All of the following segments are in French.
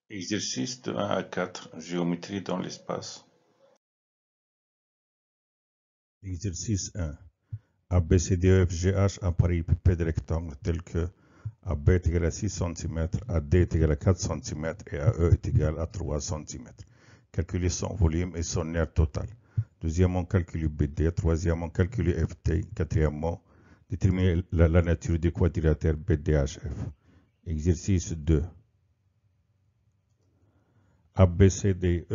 Exercice de 1 à 4, géométrie dans l'espace. Exercice 1. ABCDEFGH un parallélépipède rectangle tel que AB est égal à 6 cm, AD est égal à 4 cm et AE est égal à 3 cm. Calculer son volume et son aire totale. Deuxièmement, calculer BD. Troisièmement, calculer FT. Quatrièmement, déterminer la nature du quadrilatère BDHF. Exercice 2. ABCDEFGH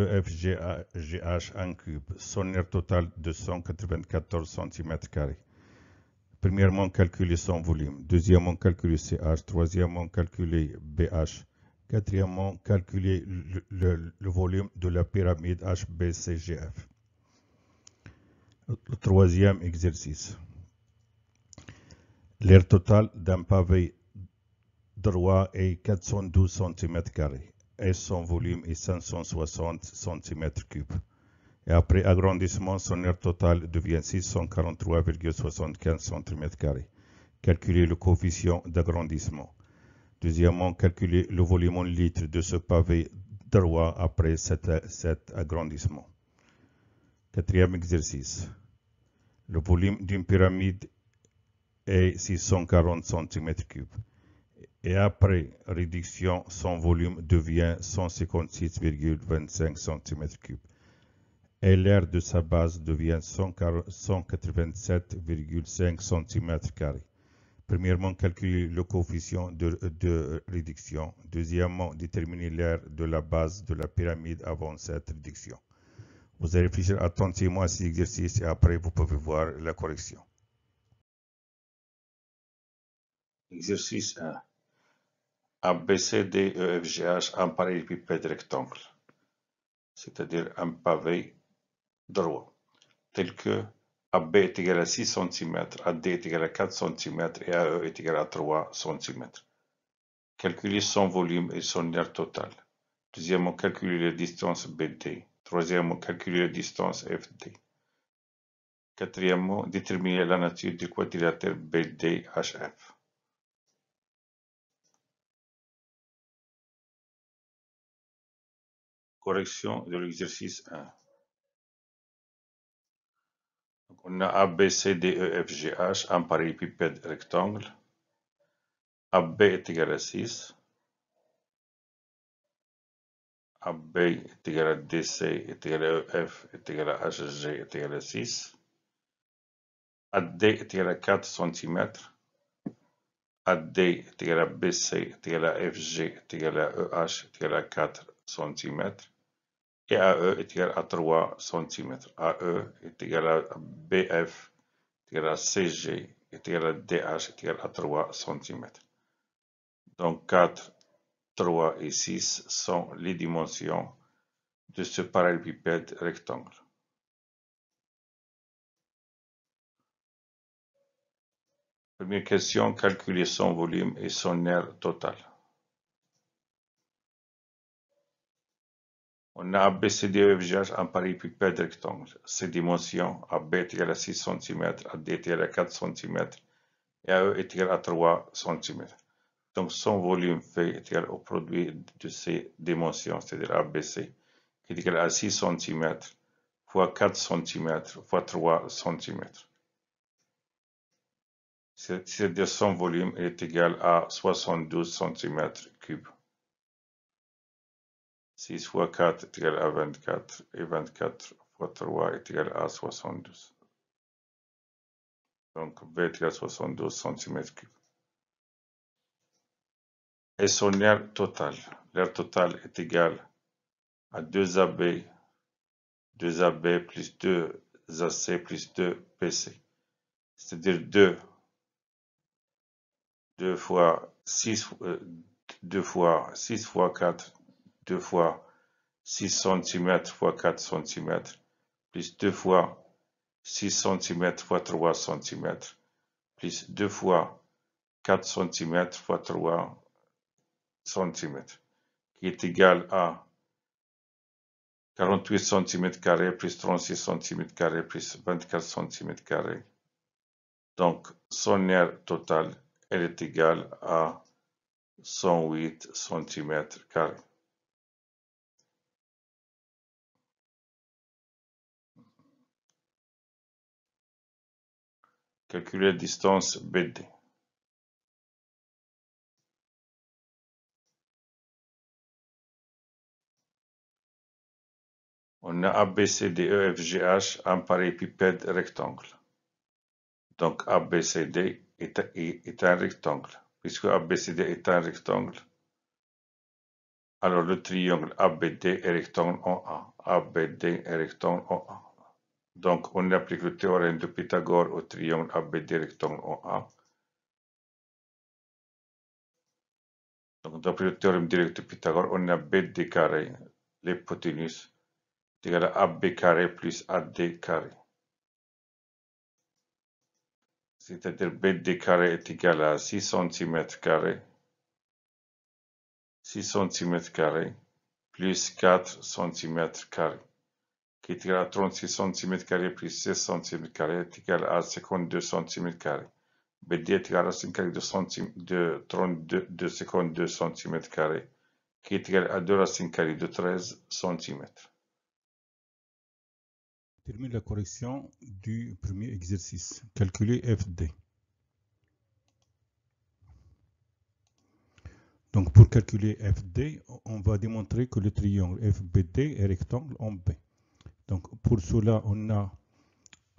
un cube, son aire totale de 194 cm². Premièrement, calculer son volume. Deuxièmement, calculer CH. Troisièmement, calculer BH. Quatrièmement, calculer le volume de la pyramide HBCGF. Le troisième exercice. L'aire totale d'un pavé droit est 412 cm² et son volume est 560 cm3. Et après agrandissement, son aire totale devient 643,75 cm². Calculer le coefficient d'agrandissement. Deuxièmement, calculer le volume en litres de ce pavé droit après cet agrandissement. Quatrième exercice. Le volume d'une pyramide est 640 cm3. Et après réduction, son volume devient 156,25 cm3. Et l'aire de sa base devient 187,5 cm². Premièrement, calculer le coefficient de réduction. Deuxièmement, déterminer l'aire de la base de la pyramide avant cette réduction. Vous allez réfléchir attentivement à ces exercices et après vous pouvez voir la correction. Exercice 1. ABCDEFGH un parallélépipède rectangle, c'est-à-dire un pavé droit, tel que AB est égal à 6 cm, AD est égal à 4 cm et AE est égal à 3 cm. Calculer son volume et son aire totale. Deuxièmement, calculer la distance BD. Troisièmement, calculer la distance FD. Quatrièmement, déterminer la nature du quadrilatère BDHF. Correction de l'exercice 1. Donc, on a ABCDEFGH un parallélépipède rectangle. AB est égal à 6. AB est égal à DC est égal à EF est égal à HG est égal à 6. AD est égal à 4 cm. AD est égal à BC est égal à FG est égal à EH est égal à 4 cm. Et AE est égal à 3 cm. AE est égal à BF est égal à CG est égal à DH est égal à 3 cm. Donc 4, 3 et 6 sont les dimensions de ce parallélépipède rectangle. Première question, calculer son volume et son aire totale. On a ABCDEFGH un parallélépipède rectangle. Ses dimensions, AB est égal à 6 cm, AD est égal à 4 cm et AE est égal à 3 cm. Donc son volume fait est égal au produit de ces dimensions, c'est-à-dire ABC, qui est égal à 6 cm fois 4 cm fois 3 cm. C'est-à-dire son volume est égal à 72 cm3. 6 fois 4 est égal à 24 et 24 fois 3 est égal à 72. Donc B est égal à 72 cm3. Et son aire totale. L'aire totale est égale à 2AB, 2AB plus 2AC plus 2BC. C'est-à-dire 2 fois 6 fois 4, 2 fois 6 cm fois 4 cm, plus 2 fois 6 cm fois 3 cm, plus 2 fois 4 cm fois 3 cm, qui est égal à 48 cm² plus 36 cm² plus 24 cm². Donc, son aire totale, elle est égale à 108 cm². calculer la distance BD. On a ABCDEFGH, un parallélépipède rectangle. Donc ABCD est un rectangle. Puisque ABCD est un rectangle, alors le triangle ABD est rectangle en A. ABD est rectangle en A. Donc on applique le théorème de Pythagore au triangle ABD rectangle en A. Donc d'après le théorème direct de Pythagore, on a BD carré, l'hypoténuse, est égal à AB carré plus AD carré. C'est-à-dire BD carré est égal à 6 cm carrés. 6 cm carrés plus 4 cm carrés, qui est égal à 36 cm carrés plus 16 cm carrés est égal à 52 cm carrés. BD est égal à 5 carré de 32 cm carrés, qui est égal à 2 racines carrées de 13 cm. Termine la correction du premier exercice. Calculer FD. Donc pour calculer FD, on va démontrer que le triangle FBD est rectangle en B. Donc pour cela, on a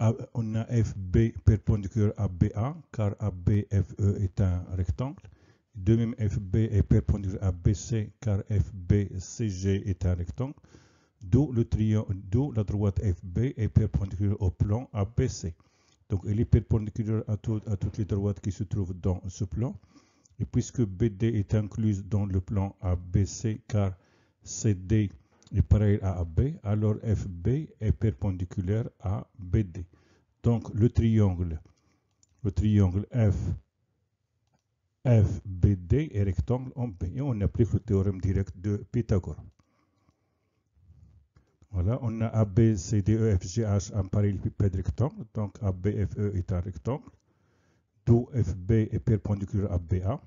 FB perpendiculaire à BA, car ABFE est un rectangle. De même, FB est perpendiculaire à BC, car FBCG est un rectangle. D'où la droite FB est perpendiculaire au plan ABC. Donc elle est perpendiculaire à toutes les droites qui se trouvent dans ce plan. Et puisque BD est incluse dans le plan ABC, car CD est pareil à AB, alors FB est perpendiculaire à BD. Donc le triangle FBD est rectangle en B. Et on applique le théorème direct de Pythagore. Voilà, on a ABCDEFGH un parallélépipède rectangle. Donc ABFE est un rectangle. D'où FB est perpendiculaire à BA.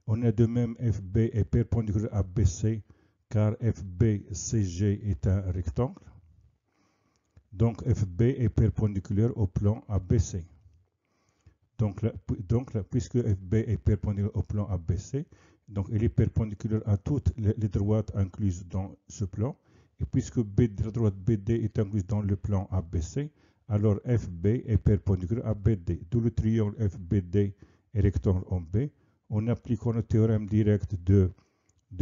On a de même FB est perpendiculaire à BC, car FBCG est un rectangle. Donc FB est perpendiculaire au plan ABC. Donc puisque FB est perpendiculaire au plan ABC, donc il est perpendiculaire à toutes les droites incluses dans ce plan. Et puisque la droite BD est incluse dans le plan ABC, alors FB est perpendiculaire à BD. D'où le triangle FBD est rectangle en B. En appliquant le théorème direct de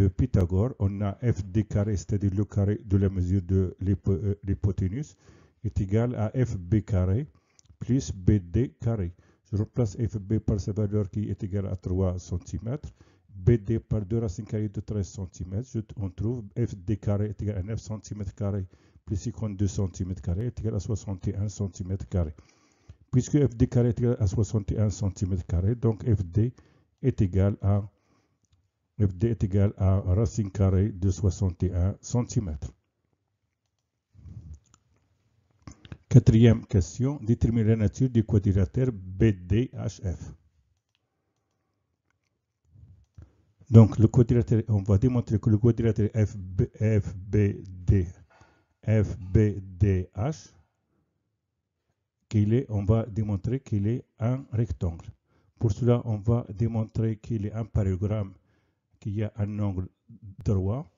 Pythagore, on a FD carré, c'est-à-dire le carré de la mesure de l'hypoténuse, est égal à FB carré plus BD carré. Je remplace FB par sa valeur qui est égale à 3 cm, BD par 2 racines carrées de 13 cm. On trouve FD carré est égal à 9 cm carré plus 52 cm carré est égal à 61 cm carré. Puisque FD carré est égal à 61 cm carré, donc FD est égal à racine carrée de 61 cm. Quatrième question, déterminer la nature du quadrilatère BDHF. Donc, le quadrilatère, on va démontrer que le quadrilatère FBDH, on va démontrer qu'il est un rectangle. Pour cela, on va démontrer qu'il est un parallélogramme qui a un angle droit.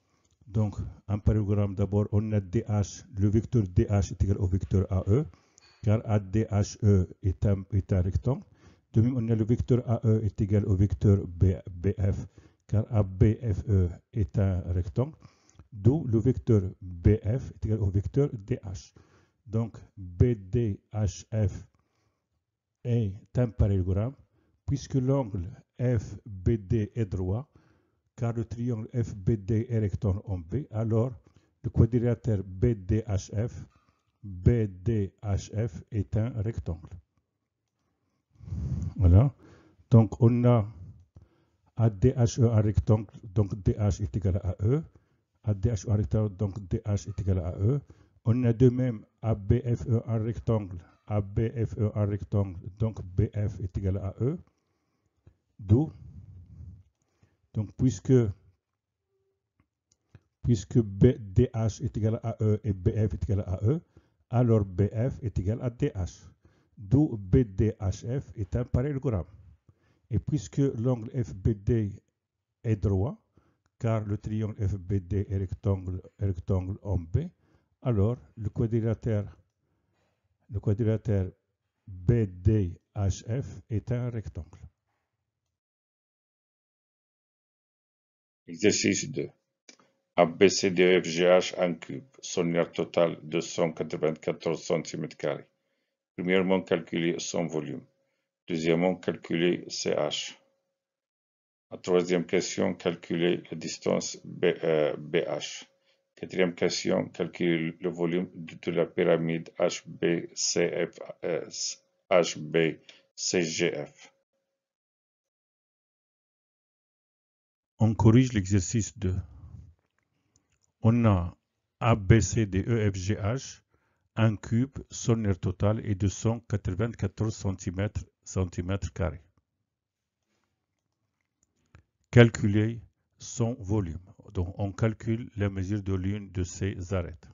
Donc, un parallélogramme, d'abord, on a DH, le vecteur DH est égal au vecteur AE, car ADHE est un rectangle. De même, on a le vecteur AE est égal au vecteur BF, car ABFE est un rectangle. D'où le vecteur BF est égal au vecteur DH. Donc, BDHF est un parallélogramme, puisque l'angle FBD est droit, car le triangle FBD est rectangle en B, alors le quadrilatère BDHF est un rectangle. Voilà. Donc on a ADHE un rectangle, donc DH est égal à AE. ADHE un rectangle, donc DH est égal à AE. On a de même ABFE un rectangle, donc BF est égal à AE. D'où, donc puisque BDH est égal à AE et BF est égal à AE, alors BF est égal à DH. d'où BDHF est un parallélogramme. Et puisque l'angle FBD est droit, car le triangle FBD est rectangle en B, alors le quadrilatère BDHF est un rectangle. Exercice 2. ABCDEFGH un cube, son aire totale 294 cm². Premièrement, calculer son volume. Deuxièmement, calculer CH. La troisième question, calculer la distance BH. Quatrième question, calculer le volume de la pyramide HBCGF. On corrige l'exercice 2. On a ABCDEFGH, un cube, son aire totale est 294 cm². Calculer son volume. Donc, on calcule la mesure de l'une de ces arêtes.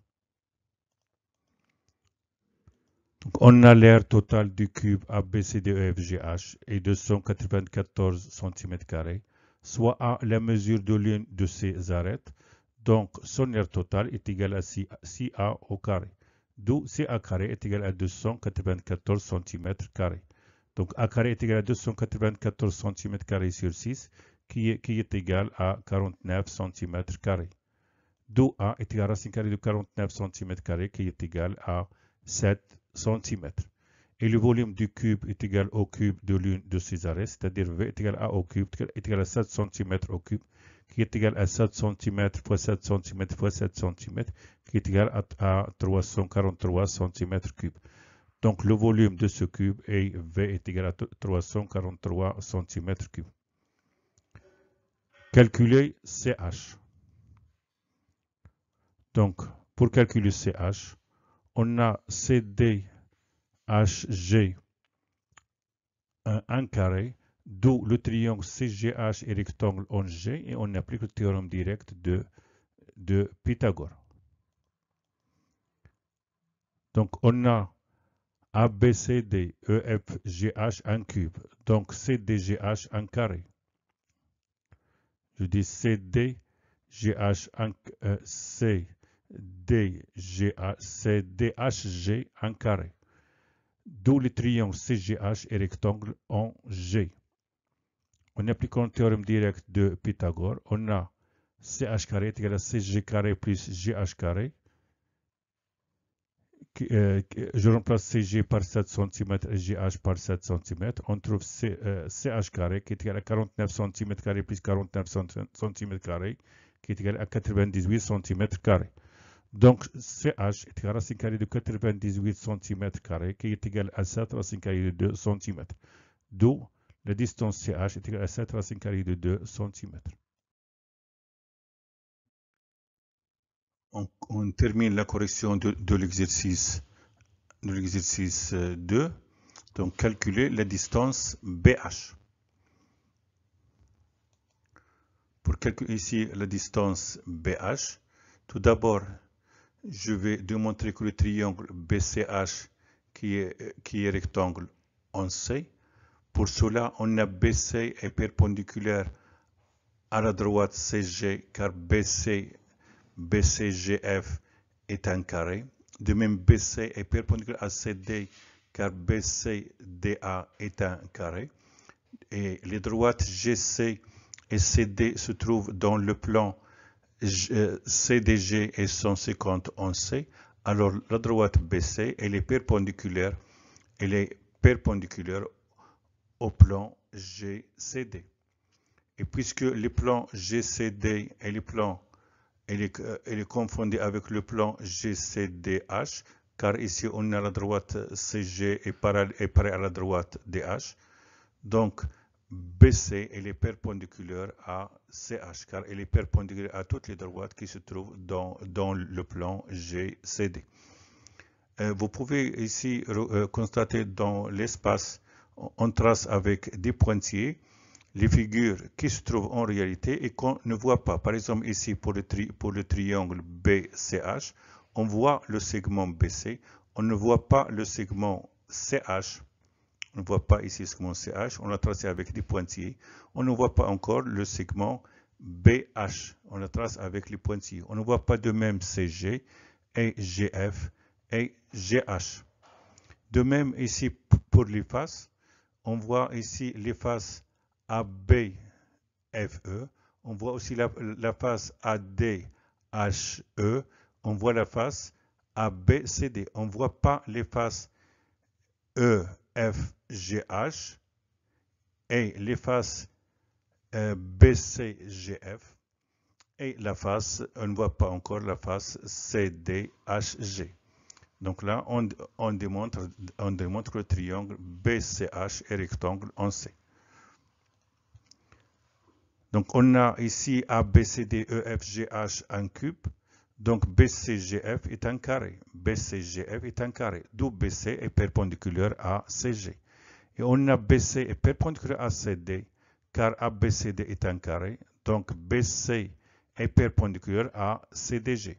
Donc, on a l'aire totale du cube ABCDEFGH est 294 cm², soit à la mesure de l'une de ces arêtes. Donc, son aire totale est égale à 6A au carré. D'où CA carré est égal à 294 cm². Donc, A carré est égal à 294 cm² sur 6, qui est égal à 49 cm². D'où A est égal à racine carrée de 49 cm², qui est égal à 7 cm. Et le volume du cube est égal au cube de l'une de ces arêtes, c'est-à-dire V est égal à A au cube, est égal à 7 cm au cube, qui est égal à 7 cm fois 7 cm fois 7 cm, qui est égal à 343 cm3. Donc le volume de ce cube est V est égal à 343 cm3. Calculer CH. Donc pour calculer CH, on a CDHG un carré, d'où le triangle CGH est rectangle en G, et on applique le théorème direct de Pythagore. Donc on a ABCD EFGH un cube, donc CDGH un carré. Je dis CDGH CDHG un carré. D'où le triangle CGH est rectangle en G. En appliquant le théorème direct de Pythagore, on a CH carré est égal à CG carré plus GH carré. Je remplace CG par 7 cm et GH par 7 cm. On trouve CH carré qui est égal à 49 cm² plus 49 cm², qui est égal à 98 cm². Donc CH est égal à racine carrée de 98 cm², qui est égal à 7 racine carrée de 2 cm. D'où la distance CH est égale à 7 racine carrée de 2 cm. On termine la correction de l'exercice 2. Donc, calculer la distance BH. Pour calculer ici la distance BH, tout d'abord, je vais démontrer que le triangle BCH, qui est rectangle en C, pour cela, on a BC est perpendiculaire à la droite CG, car BCGF est un carré. De même, BC est perpendiculaire à CD, car BCDA est un carré. Et les droites GC et CD se trouvent dans le plan CDG et 150 en C. Alors, la droite BC, elle est perpendiculaire au plan GCD. Et puisque les plans GCD et les plans elle est confondue avec le plan GCDH, car ici on a la droite CG et pareil à la droite DH. Donc BC elle est perpendiculaire à CH, car elle est perpendiculaire à toutes les droites qui se trouvent dans le plan GCD. Vous pouvez ici constater dans l'espace, on trace avec des pointillés les figures qui se trouvent en réalité et qu'on ne voit pas. Par exemple, ici, pour le triangle BCH, on voit le segment BC, on ne voit pas le segment CH. On ne voit pas ici le segment CH. On l'a tracé avec des pointillés. On ne voit pas encore le segment BH. On le trace avec les pointillés. On ne voit pas de même CG et GF et GH. De même ici pour les faces. On voit ici les faces ABFE. On voit aussi la face ADHE. On voit la face ABCD. On ne voit pas les faces EFGH et les faces BCGF. Et la face, on ne voit pas encore la face CDHG. Donc là, on démontre le triangle BCH et rectangle en C. Donc on a ici ABCDEFGH un cube. Donc BCGF est un carré. BCGF est un carré. D'où BC est perpendiculaire à CG. Et on a BC est perpendiculaire à CD, car ABCD est un carré. Donc BC est perpendiculaire à CDG.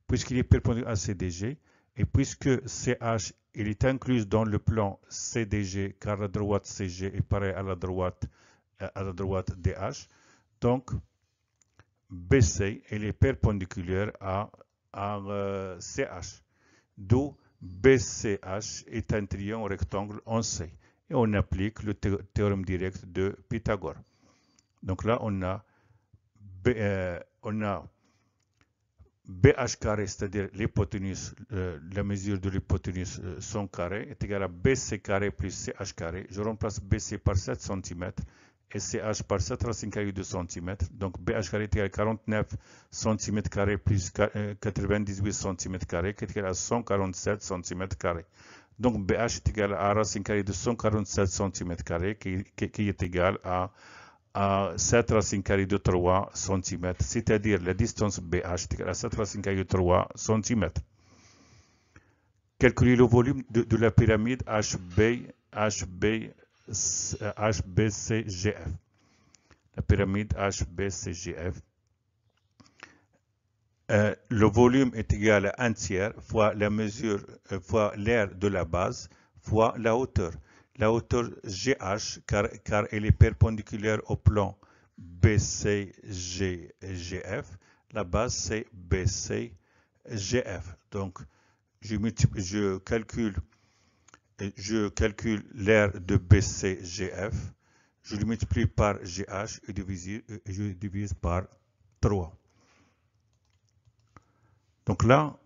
Puisqu'il est perpendiculaire à CDG, et puisque CH il est inclus dans le plan CDG, car la droite CG est pareille à la droite DH, donc BC il est perpendiculaire à CH. D'où BCH est un triangle rectangle en C. Et on applique le théorème direct de Pythagore. Donc là, on a BH carré, c'est-à-dire l'hypoténuse, la mesure de l'hypoténuse, son carré, est égal à BC carré plus CH carré. Je remplace BC par 7 cm et CH par 7 racine carrée de cm. Donc BH carré est égal à 49 cm carré plus 98 cm carré, qui est égal à 147 cm carré. Donc BH est égal à racine carrée de 147 cm carré, qui est égal à 7 racine carrée de 3 cm, c'est-à-dire la distance BH est égale à 7 racine carrée de 3 cm. Calculez le volume de la pyramide HBCGF. La pyramide HBCGF. Le volume est égal à 1 tiers fois la mesure fois l'aire de la base fois la hauteur. La hauteur GH, car elle est perpendiculaire au plan BCGF. La base, c'est BCGF. Donc, je calcule l'aire de BCGF. Je le multiplie par GH et je divise par 3. Donc là,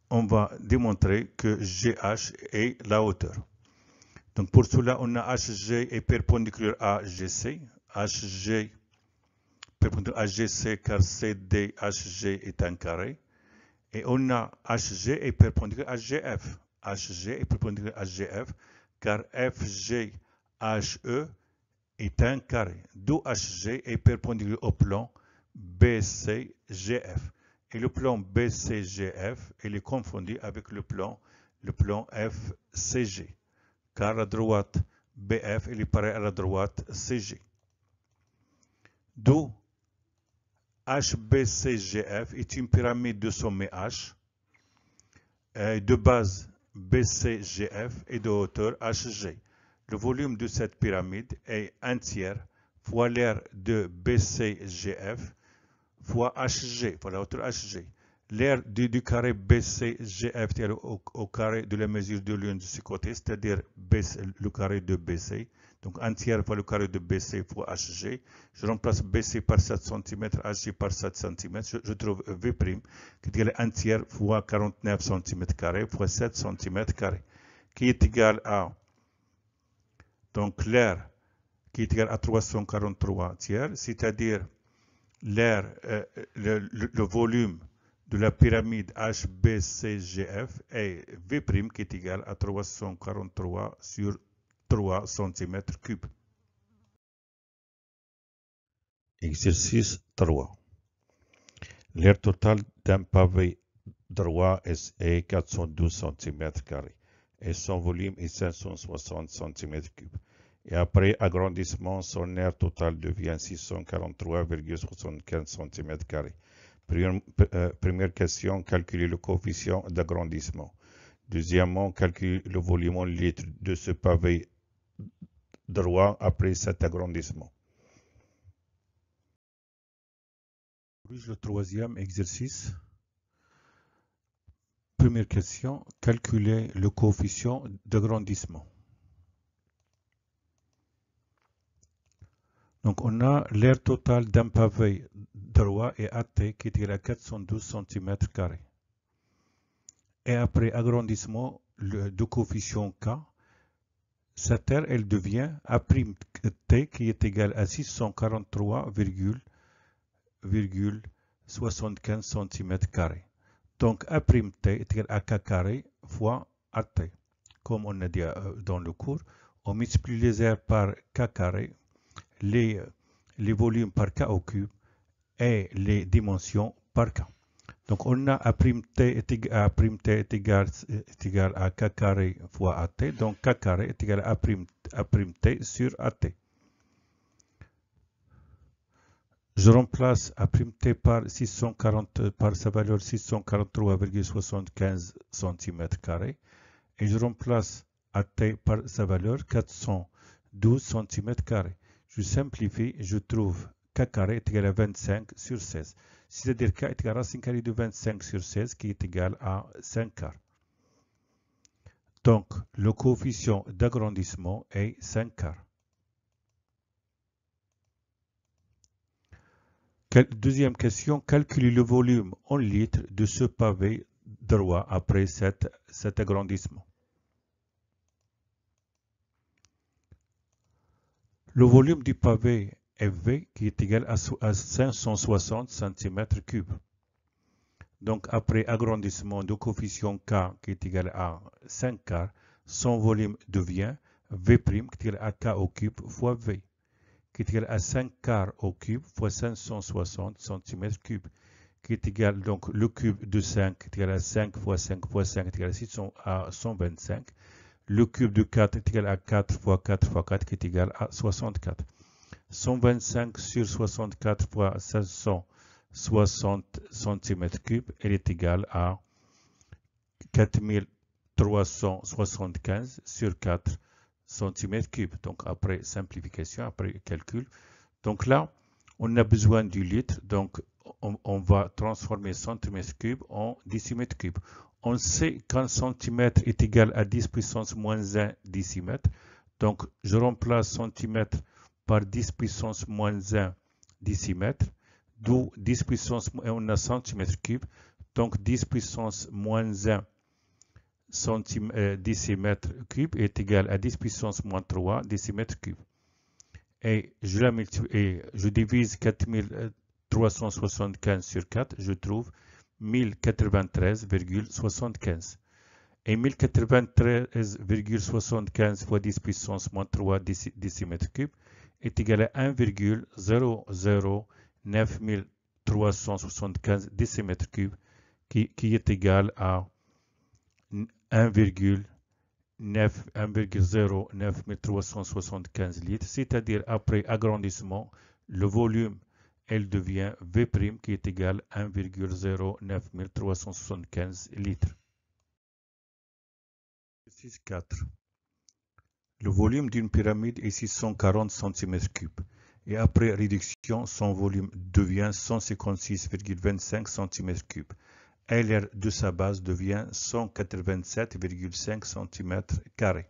on va démontrer que GH est la hauteur. Donc pour cela, on a HG est perpendiculaire à GC. HG perpendiculaire à GC car CDHG est un carré. Et on a HG est perpendiculaire à GF. HG est perpendiculaire à GF car FGHE est un carré. D'où HG est perpendiculaire au plan BCGF. Et le plan BCGF il est confondu avec le plan FCG. Car la droite BF il est pareil à la droite CG. D'où HBCGF est une pyramide de sommet H, de base BCGF et de hauteur HG. Le volume de cette pyramide est 1 tiers fois l'aire de BCGF fois HG, fois la hauteur HG. L'aire du carré BCGF est au carré de la mesure de l'une de ce côté, c'est-à-dire le carré de BC. Donc 1 tiers fois le carré de BC fois HG. Je remplace BC par 7 cm, HG par 7 cm. Je trouve V', qui est égal à 1 tiers fois 49 cm fois 7 cm, qui est égal à, donc l'aire qui est égal à 343 tiers, c'est-à-dire l'aire, le volume de la pyramide HBCGF est V' qui est égal à 343 sur 3 cm3. Exercice 3. L'aire totale d'un pavé droit est 412 cm² et son volume est 560 cm3. Et après agrandissement, son aire totale devient 643,75 cm². Première question, calculer le coefficient d'agrandissement. Deuxièmement, calculer le volume en litres de ce pavé droit après cet agrandissement. Le troisième exercice. Première question, calculer le coefficient d'agrandissement. Donc on a l'aire totale d'un pavé droit et AT qui est égal à 412 cm². Et après agrandissement de coefficient K, cette aire elle devient A'T qui est égal à 643,75 cm². Donc A'T est égal à K carré fois AT. Comme on a dit dans le cours, on multiplie les aires par K carré, les volumes par K au cube et les dimensions par K. Donc on a A'T est égal à K carré fois AT. Donc K carré est égal à A'T sur AT. Je remplace A'T par sa valeur 643,75 cm² et je remplace AT par sa valeur 412 cm². Je simplifie, je trouve K carré est égal à 25 sur 16. C'est-à-dire K est égal à racine carrée de 25 sur 16 qui est égal à 5 quarts. Donc, le coefficient d'agrandissement est 5 quarts. Deuxième question, calculer le volume en litres de ce pavé droit après cet agrandissement. Le volume du pavé est V qui est égal à 560 cm3. Donc après agrandissement de coefficient K qui est égal à 5 quarts, son volume devient V' qui est égal à K au cube fois V, qui est égal à 5 quarts au cube fois 560 cm3, qui est égal donc le cube de 5 est égal à 5 fois 5 fois 5 est égal à 125. Le cube de 4 est égal à 4 fois 4 fois 4 qui est égal à 64. 125 sur 64 fois 560 cm3, elle est égale à 4375 sur 4 cm3. Donc après simplification, après calcul. Donc là, on a besoin du litre. Donc on va transformer cm3 en décimètre cube. On sait qu'un centimètre est égal à 10 puissance moins 1 décimètre. Donc je remplace centimètre par 10 puissance moins 1 décimètre. D'où 10 puissance, et on a centimètre cube. Donc 10 puissance moins 1 décimètre cube est égal à 10 puissance moins 3 décimètre cube. Et je divise 4375 sur 4, je trouve 1093,75. Et 1093,75 fois 10 puissance moins 3 décimètre cube est égal à 1,009375 décimètre cube qui est égal à 1,09375 litres, c'est-à-dire après agrandissement, le volume, elle devient V' qui est égal à 1,09375 litres. Exercice 4. Le volume d'une pyramide est 640 cm3 et après réduction, son volume devient 156,25 cm3. Et l'aire de sa base devient 187,5 cm².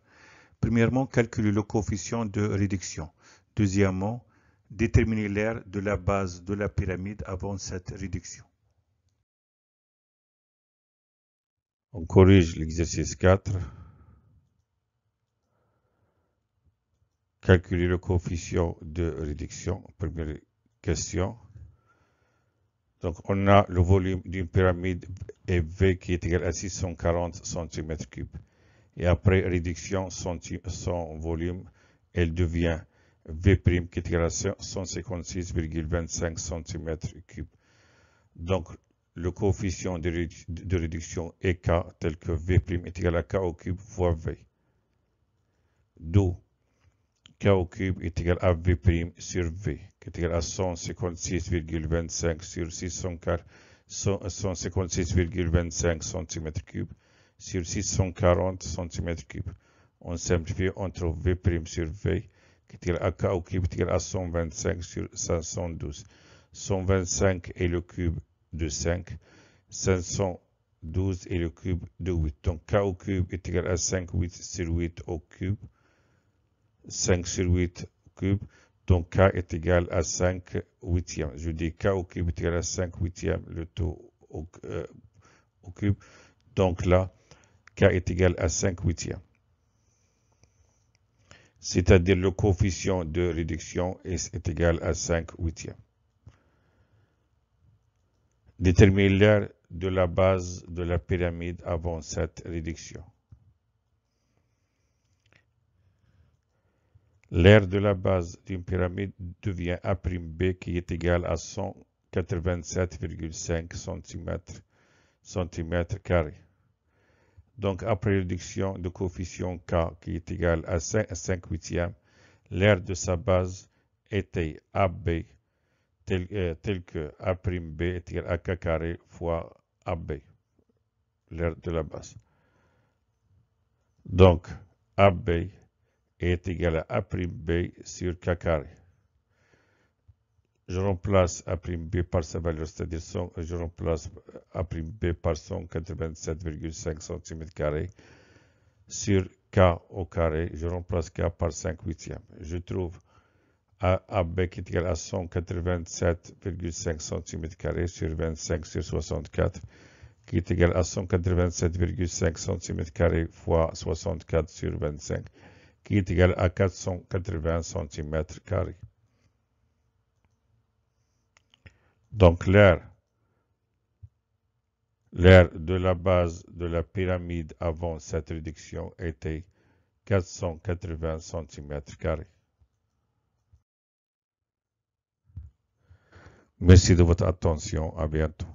Premièrement, calculer le coefficient de réduction. Deuxièmement, déterminer l'aire de la base de la pyramide avant cette réduction. On corrige l'exercice 4. Calculer le coefficient de réduction. Première question. Donc, on a le volume d'une pyramide V qui est égal à 640 cm3. Et après réduction, son volume, elle devient V' qui est égal à 156,25 cm3. Donc, le coefficient de réduction est K, tel que V' est égal à K au cube fois V. D'où K au cube est égal à V' sur V, qui est égal à 156,25 sur 156,25 cm3, sur 640 cm3. On simplifie, on trouve V' sur V qui est égal à K au cube est égal à 125 sur 512. 125 est le cube de 5. 512 est le cube de 8. Donc K au cube est égal à 5 8 sur 8 au cube. 5 sur 8 au cube. Donc K est égal à 5 huitièmes. Je dis K au cube est égal à 5 huitièmes, le tout au cube. Donc là, K est égal à 5 huitièmes. C'est-à-dire le coefficient de réduction est égal à 5 huitièmes. Déterminer l'aire de la base de la pyramide avant cette réduction. L'aire de la base d'une pyramide devient A'B qui est égal à 187,5 cm². Donc, après réduction de coefficient K qui est égal à 5 huitièmes, l'aire de sa base était AB tel que A'B est égal à K carré fois AB, l'aire de la base. Donc, AB est égal à A'B sur K carré. Je remplace A'B par sa valeur, c'est-à-dire je remplace A'B par 187,5 cm² sur K au carré. Je remplace K par 5 huitièmes. Je trouve AB qui est égal à 187,5 cm² sur 25 sur 64 qui est égal à 187,5 cm² fois 64 sur 25 qui est égal à 480 cm². Donc l'aire de la base de la pyramide avant cette réduction était 480 cm². Merci de votre attention. À bientôt.